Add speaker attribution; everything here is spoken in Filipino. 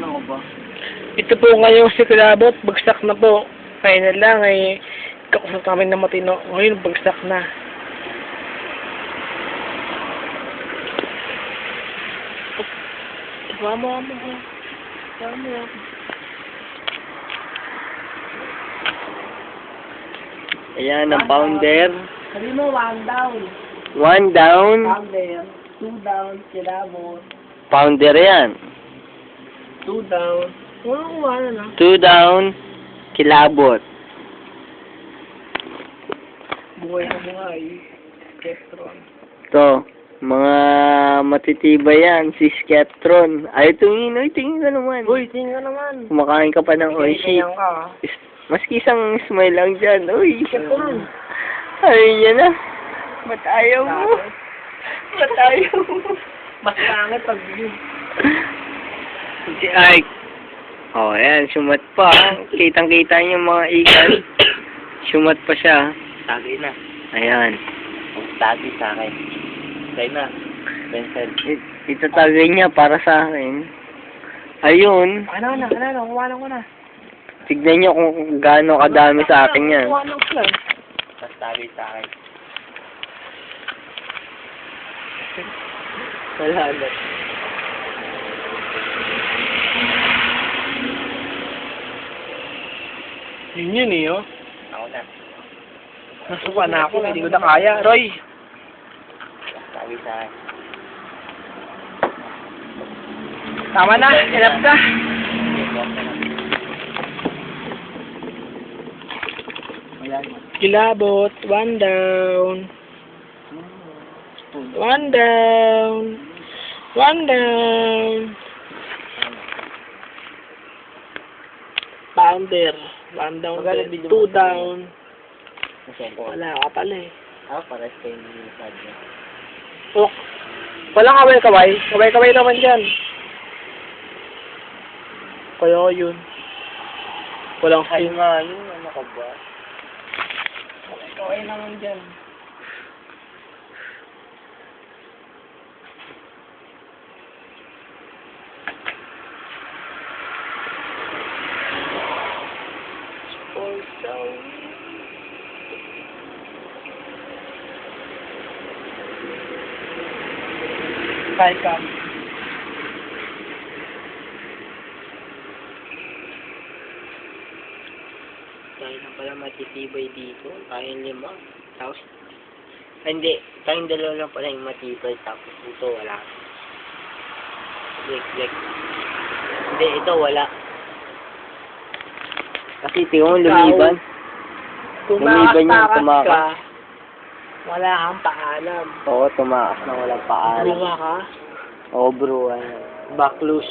Speaker 1: ako ba?
Speaker 2: Ito po ngayon si Kulabot, bagsak na po. Kaya na lang ay kakusap kami na matino. Ngayon, bagsak na. Vamos.
Speaker 1: Ayan, ang pounder.
Speaker 2: Sabi mo, 1 down.
Speaker 1: 1 down.
Speaker 2: Pounder. 2 down, Kulabot.
Speaker 1: Pounder yan.
Speaker 2: 2 down. Ano na?
Speaker 1: 2 down. Kilabot.
Speaker 2: Buhay na buhay. Skeptron.
Speaker 1: Ito. Mga matitibay yan. Si Skeptron. Ay, tingin ka naman.
Speaker 2: Uy, tingin ka naman.
Speaker 1: Kumakain ka pa ng oishi.
Speaker 2: Ganyan ka.
Speaker 1: Maski isang smile lang dyan. Uy.
Speaker 2: Skeptron.
Speaker 1: Ay, yan na. Ba't ayaw mo? Ba't ayaw mo?
Speaker 2: Mas pangit pag yun.
Speaker 1: Si Ike. Oh, ayan. Sumat pa. Kitang-kita niyo mga ikan. Sumat pa siya.
Speaker 2: Tagay na.
Speaker 1: Ayan.
Speaker 2: Tagay sa akin. Tagay na. Pencil.
Speaker 1: Itatagay niya para sa akin. Ayun.
Speaker 2: Ano, kumanan ko na.
Speaker 1: Tignan niyo kung gaano kadami sa akin yan.
Speaker 2: Kumanan ko lang. Mas tagay sa akin.
Speaker 1: Wala na.
Speaker 2: Yun eh, oh. Ako na. Nasuka na ako, hindi ko na kaya. Roy! Sabi sa akin. Tama na, enough na. Kilabot, 1 down. 1 down. 1 down. Pounder. 1 down. 2 down. Wala ka pala eh.
Speaker 1: Para sa inyo yung sadya.
Speaker 2: Oh. Walang kaway-kaway. Kaway-kaway naman dyan. Kaya yun. Walang
Speaker 1: Ay
Speaker 2: sting.
Speaker 1: nga, yun. Ano ka ba?
Speaker 2: Kaway naman dyan. Kahit ka.
Speaker 1: Dahil na pala matitibay dito. Tayong 5. Tapos, hindi. Tayong 2 lang pala yung matibay. Tapos ito wala. Like. Hindi, ito wala. Kasi tingnan mo lumiban. Lumiban yung tumakas.
Speaker 2: Ka, wala kang paalam.
Speaker 1: Oo, tumakas na walang paalam.
Speaker 2: Luma ka.
Speaker 1: Oo, bro. Back loose.